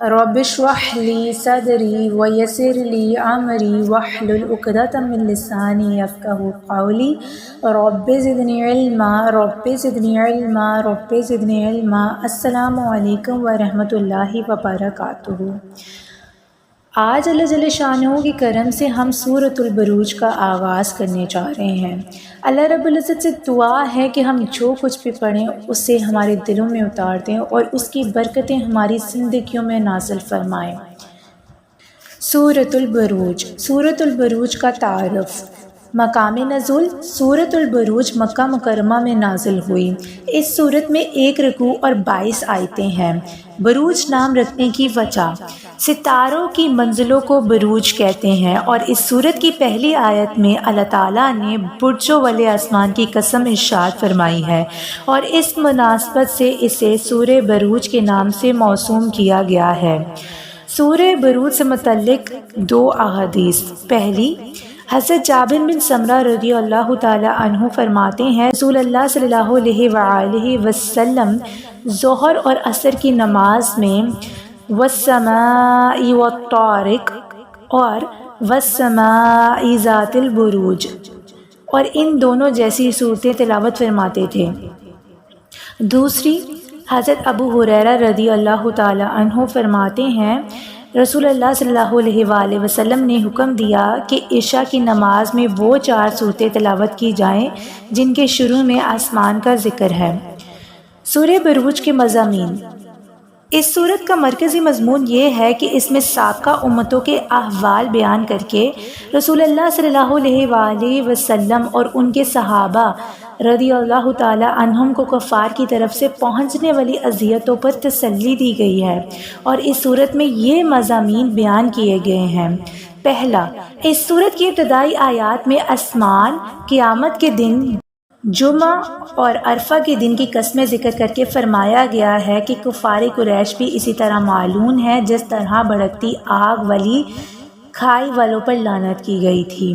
رب اشرح لی صدری ویسر لی امری واحلل عقدۃ من لسانی یفقہوا قولی رب زدنی علما رب زدنی علما رب زدنی علما۔ السلام علیکم ورحمۃ اللہ وبرکاتہ۔ آج اللہ جل شانہ کے کرم سے ہم سورۃ البروج کا آغاز کرنے جا رہے ہیں۔ اللہ رب العزت سے دعا ہے کہ ہم جو کچھ بھی پڑھیں اسے ہمارے دلوں میں اتار دیں اور اس کی برکتیں ہماری زندگیوں میں نازل فرمائیں۔ سورۃ البروج۔ سورۃ البروج کا تعارف۔ مقام نزول۔ سورۃ البروج مکہ مکرمہ میں نازل ہوئی۔ اس سورت میں 1 رکوع اور 22 آیتیں ہیں۔ بروج نام رکھنے کی وجہ۔ ستاروں کی منزلوں کو بروج کہتے ہیں اور اس سورت کی پہلی آیت میں اللہ تعالیٰ نے برجوں والے آسمان کی قسم ارشاد فرمائی ہے اور اس مناسبت سے اسے سورہ بروج کے نام سے موسوم کیا گیا ہے۔ سورہ بروج سے متعلق 2 احادیث۔ پہلی، حضرت جابر بن سمرہ رضی اللہ تعالی عنہ فرماتے ہیں رسول اللہ صلی اللہ علیہ وآلہ وسلم ظہر اور عصر کی نماز میں والسماء والطارق اور والسماء ذات البروج اور ان دونوں جیسی صورتیں تلاوت فرماتے تھے۔ دوسری، حضرت ابو ہریرہ رضی اللہ تعالی عنہ فرماتے ہیں رسول اللہ صلی اللہ علیہ وآلہ وسلم نے حکم دیا کہ عشاء کی نماز میں وہ 4 صورتیں تلاوت کی جائیں جن کے شروع میں آسمان کا ذکر ہے۔ سورہ بروج کے مضامین۔ اس سورت کا مرکزی مضمون یہ ہے کہ اس میں سابقہ امتوں کے احوال بیان کر کے رسول اللہ صلی اللہ علیہ وآلہ وسلم اور ان کے صحابہ رضی اللہ تعالی عنہم کو کفار کی طرف سے پہنچنے والی اذیتوں پر تسلی دی گئی ہے اور اس صورت میں یہ مضامین بیان کیے گئے ہیں۔ پہلا، اس صورت کی ابتدائی آیات میں آسمان، قیامت کے دن، جمعہ اور عرفہ کے دن کی قسمیں ذکر کر کے فرمایا گیا ہے کہ کفار قریش بھی اسی طرح معلوم ہے جس طرح بھڑکتی آگ والی کھائی والوں پر لعنت کی گئی تھی۔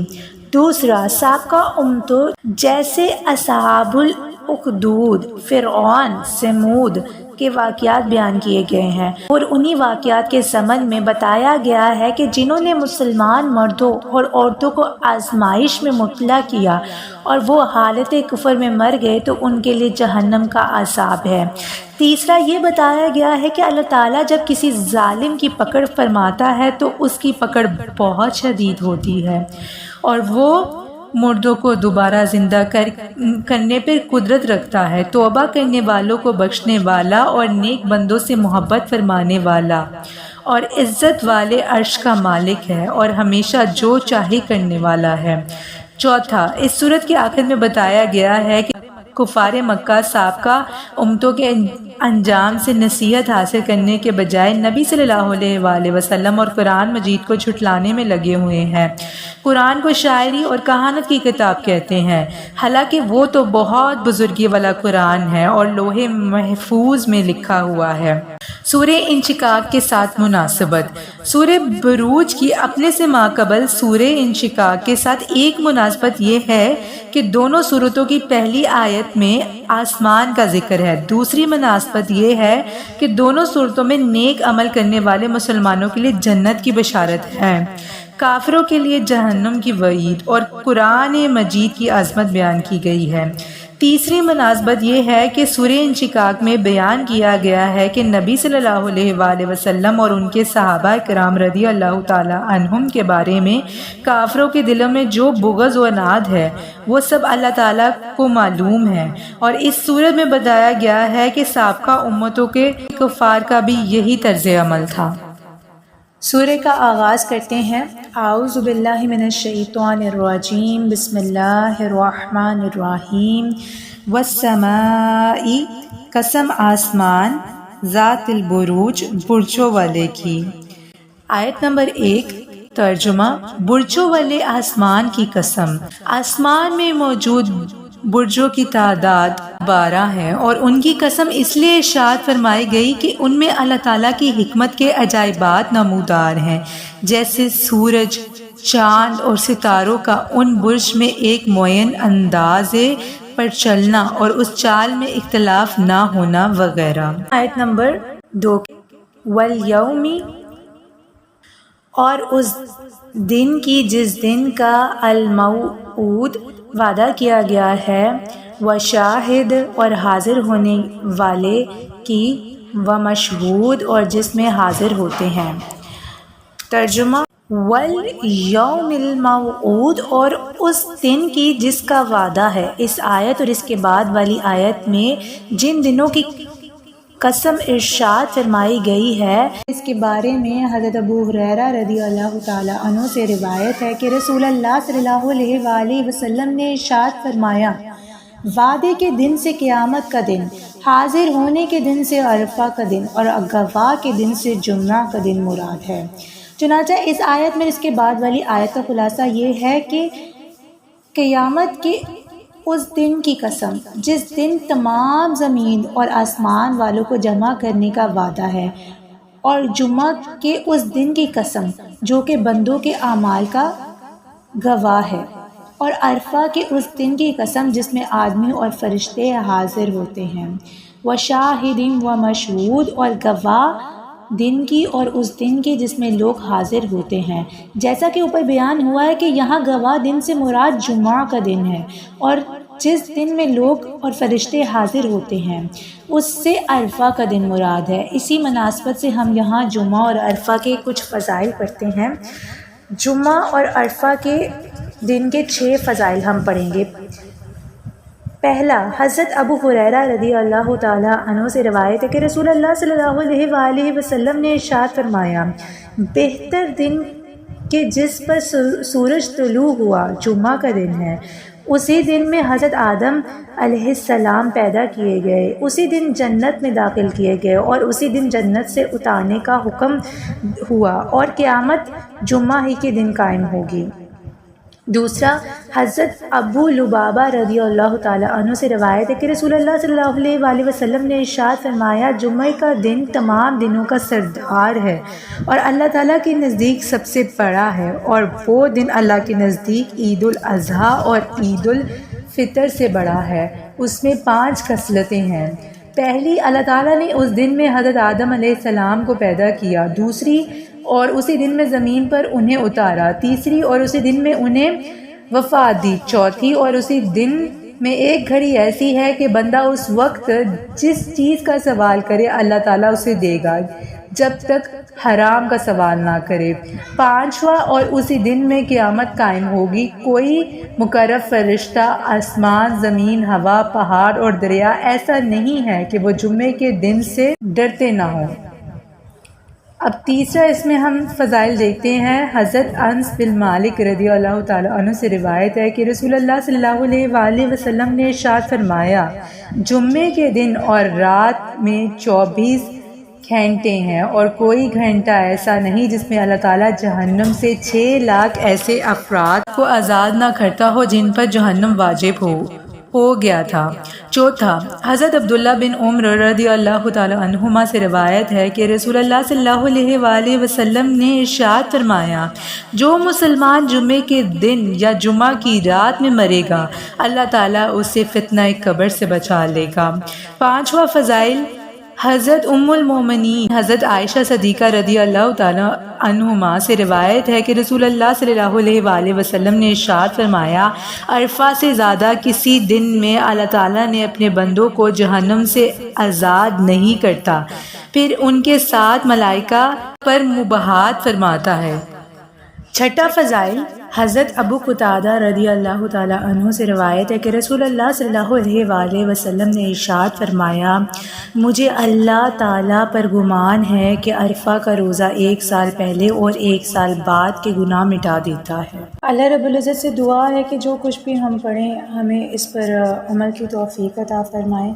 دوسرا، سابقہ امتوں جیسے اصحاب الاخدود، فرعون، سمود کے واقعات بیان کیے گئے ہیں اور انہی واقعات کے ضمن میں بتایا گیا ہے کہ جنہوں نے مسلمان مردوں اور عورتوں کو آزمائش میں مبتلا کیا اور وہ حالت کفر میں مر گئے تو ان کے لیے جہنم کا عذاب ہے۔ تیسرا، یہ بتایا گیا ہے کہ اللہ تعالیٰ جب کسی ظالم کی پکڑ فرماتا ہے تو اس کی پکڑ بہت شدید ہوتی ہے اور وہ مردوں کو دوبارہ زندہ کرنے پر قدرت رکھتا ہے، توبہ کرنے والوں کو بخشنے والا اور نیک بندوں سے محبت فرمانے والا اور عزت والے عرش کا مالک ہے اور ہمیشہ جو چاہے کرنے والا ہے۔ چوتھا، اس سورت کے آخر میں بتایا گیا ہے کہ کفار مکہ سابقہ امتوں کے انجام سے نصیحت حاصل کرنے کے بجائے نبی صلی اللہ علیہ وآلہ وسلم اور قرآن مجید کو جھٹلانے میں لگے ہوئے ہیں۔ قرآن کو شاعری اور کہانت کی کتاب کہتے ہیں، حالانکہ وہ تو بہت بزرگی والا قرآن ہے اور لوح محفوظ میں لکھا ہوا ہے۔ سورہ انشقاق کے ساتھ مناسبت۔ سورہ بروج کی اپنے سے ماقبل سورہ انشقاق کے ساتھ ایک مناسبت یہ ہے کہ دونوں سورتوں کی پہلی آیت میں آسمان کا ذکر ہے۔ دوسری مناسبت یہ ہے کہ دونوں سورتوں میں نیک عمل کرنے والے مسلمانوں کے لیے جنت کی بشارت ہے، کافروں کے لیے جہنم کی وعید اور قرآن مجید کی عظمت بیان کی گئی ہے۔ تیسری مناسبت یہ ہے کہ سورہ انشقاق میں بیان کیا گیا ہے کہ نبی صلی اللہ علیہ وآلہ وسلم اور ان کے صحابہ کرام رضی اللہ تعالی عنہم کے بارے میں کافروں کے دلوں میں جو بغض و عناد ہے وہ سب اللہ تعالیٰ کو معلوم ہے اور اس صورت میں بتایا گیا ہے کہ سابقہ امتوں کے کفار کا بھی یہی طرز عمل تھا۔ سورہ کا آغاز کرتے ہیں۔ اعوذ باللہ من الشیطان الرجیم، بسم اللہ الرحمن الرحیم۔ والسماء، قسم آسمان، ذات البروج، برجوں والے کی۔ آیت نمبر 1، ترجمہ۔ برجوں والے آسمان کی قسم۔ آسمان میں موجود برجوں کی تعداد 12 ہے اور ان کی قسم اس لیے ارشاد فرمائی گئی کہ ان میں اللہ تعالیٰ کی حکمت کے عجائبات نمودار ہیں، جیسے سورج، چاند اور ستاروں کا ان برج میں ایک معین اندازے پر چلنا اور اس چال میں اختلاف نہ ہونا وغیرہ۔ آیت نمبر 2، والیوم، اور اس دن کی جس دن کا الموعود وعدہ کیا گیا ہے، وشاہد، اور حاضر ہونے والے کی، ومشہود، اور جس میں حاضر ہوتے ہیں۔ ترجمہ: والیوم الموعود، اور اس دن کی جس کا وعدہ ہے۔ اس آیت اور اس کے بعد والی آیت میں جن دنوں کی قسم ارشاد فرمائی گئی ہے، اس کے بارے میں حضرت ابو ہریرہ رضی اللہ تعالیٰ عنہ سے روایت ہے کہ رسول اللہ صلی اللہ علیہ وآلہ وسلم نے ارشاد فرمایا، وعدے کے دن سے قیامت کا دن، حاضر ہونے کے دن سے عرفہ کا دن، اور گواہ کے دن سے جمعہ کا دن مراد ہے۔ چنانچہ اس آیت میں اس کے بعد والی آیت کا خلاصہ یہ ہے کہ قیامت کے اس دن کی قسم جس دن تمام زمین اور آسمان والوں کو جمع کرنے کا وعدہ ہے، اور جمعہ کے اس دن کی قسم جو کہ بندوں کے اعمال کا گواہ ہے، اور عرفہ کے اس دن کی قسم جس میں آدمی اور فرشتے حاضر ہوتے ہیں، وشاہد ومشہود، اور گواہ دن کی اور اس دن کی جس میں لوگ حاضر ہوتے ہیں۔ جیسا کہ اوپر بیان ہوا ہے کہ یہاں گواہ دن سے مراد جمعہ کا دن ہے، اور جس دن میں لوگ اور فرشتے حاضر ہوتے ہیں اس سے عرفہ کا دن مراد ہے۔ اسی مناسبت سے ہم یہاں جمعہ اور عرفہ کے کچھ فضائل پڑھتے ہیں۔ جمعہ اور عرفہ کے دن کے 6 فضائل ہم پڑھیں گے۔ پہلا، حضرت ابو ہریرہ رضی اللہ تعالیٰ عنہ سے روایت ہے کہ رسول اللہ صلی اللہ علیہ وآلہ وسلم نے ارشاد فرمایا، بہتر دن کہ جس پر سورج طلوع ہوا جمعہ کا دن ہے، اسی دن میں حضرت آدم علیہ السلام پیدا کیے گئے، اسی دن جنت میں داخل کیے گئے، اور اسی دن جنت سے اتارنے کا حکم ہوا، اور قیامت جمعہ ہی کے دن قائم ہوگی۔ دوسرا، حضرت ابو لبابہ رضی اللہ تعالیٰ عنہ سے روایت ہے کہ رسول اللہ صلی اللہ علیہ وآلہ وسلم نے ارشاد فرمایا، جمعہ کا دن تمام دنوں کا سردار ہے اور اللہ تعالیٰ کے نزدیک سب سے بڑا ہے، اور وہ دن اللہ کے نزدیک عید الاضحیٰ اور عید الفطر سے بڑا ہے۔ اس میں 5 خصلتیں ہیں۔ پہلی، اللہ تعالیٰ نے اس دن میں حضرت آدم علیہ السلام کو پیدا کیا۔ دوسری، اور اسی دن میں زمین پر انہیں اتارا۔ تیسری، اور اسی دن میں انہیں وفات دی۔ چوتھی، اور اسی دن میں ایک گھڑی ایسی ہے کہ بندہ اس وقت جس چیز کا سوال کرے اللہ تعالیٰ اسے دے گا جب تک حرام کا سوال نہ کرے۔ پانچواں، اور اسی دن میں قیامت قائم ہوگی، کوئی مقرب فرشتہ، آسمان، زمین، ہوا، پہاڑ اور دریا ایسا نہیں ہے کہ وہ جمعے کے دن سے ڈرتے نہ ہوں۔ اب تیسرا اس میں ہم فضائل دیکھتے ہیں۔ حضرت انس بن مالک رضی اللہ تعالیٰ عنہ سے روایت ہے کہ رسول اللہ صلی اللہ علیہ وآلہ وسلم نے ارشاد فرمایا، جمعے کے دن اور رات میں 24 گھنٹے ہیں، اور کوئی گھنٹہ ایسا نہیں جس میں اللہ تعالیٰ جہنم سے 6 لاکھ ایسے افراد کو آزاد نہ کرتا ہو جن پر جہنم واجب ہو گیا تھا۔ چوتھا، حضرت عبداللہ بن عمر رضی اللہ تعالی عنہما سے روایت ہے کہ رسول اللہ صلی اللہ علیہ وآلہ وسلم نے ارشاد فرمایا، جو مسلمان جمعے کے دن یا جمعہ کی رات میں مرے گا اللہ تعالیٰ اسے فتنہ قبر سے بچا لے گا۔ پانچواں فضائل، حضرت ام المومنین حضرت عائشہ صدیقہ رضی اللہ تعالیٰ عنہما سے روایت ہے کہ رسول اللہ صلی اللہ علیہ وآلہ وسلم نے ارشاد فرمایا، عرفہ سے زیادہ کسی دن میں اللہ تعالیٰ نے اپنے بندوں کو جہنم سے آزاد نہیں کرتا، پھر ان کے ساتھ ملائکہ پر مباحثت فرماتا ہے۔ چھٹا فضائل، حضرت ابو قتادہ رضی اللہ تعالیٰ عنہ سے روایت ہے کہ رسول اللہ صلی اللہ علیہ وآلہ وسلم نے ارشاد فرمایا، مجھے اللہ تعالیٰ پر گمان ہے کہ عرفہ کا روزہ 1 سال پہلے اور 1 سال بعد کے گناہ مٹا دیتا ہے۔ اللہ رب العزت سے دعا ہے کہ جو کچھ بھی ہم پڑھیں ہمیں اس پر عمل کی توفیق عطا فرمائیں۔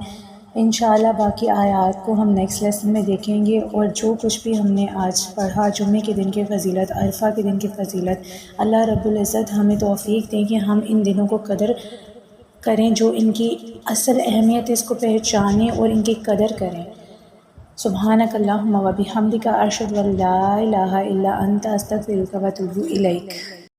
انشاءاللہ باقی آیات کو ہم نیکسٹ لیسن میں دیکھیں گے، اور جو کچھ بھی ہم نے آج پڑھا جمعے کے دن کی فضیلت، عرفہ کے دن کی فضیلت، اللہ رب العزت ہمیں توفیق دیں کہ ہم ان دنوں کو قدر کریں، جو ان کی اصل اہمیت ہے اس کو پہچانیں اور ان کی قدر کریں۔ سبحانک اللہم و بحمدک، اشہد ان لا الہ الا انت، استغفرک و اتوب الیک۔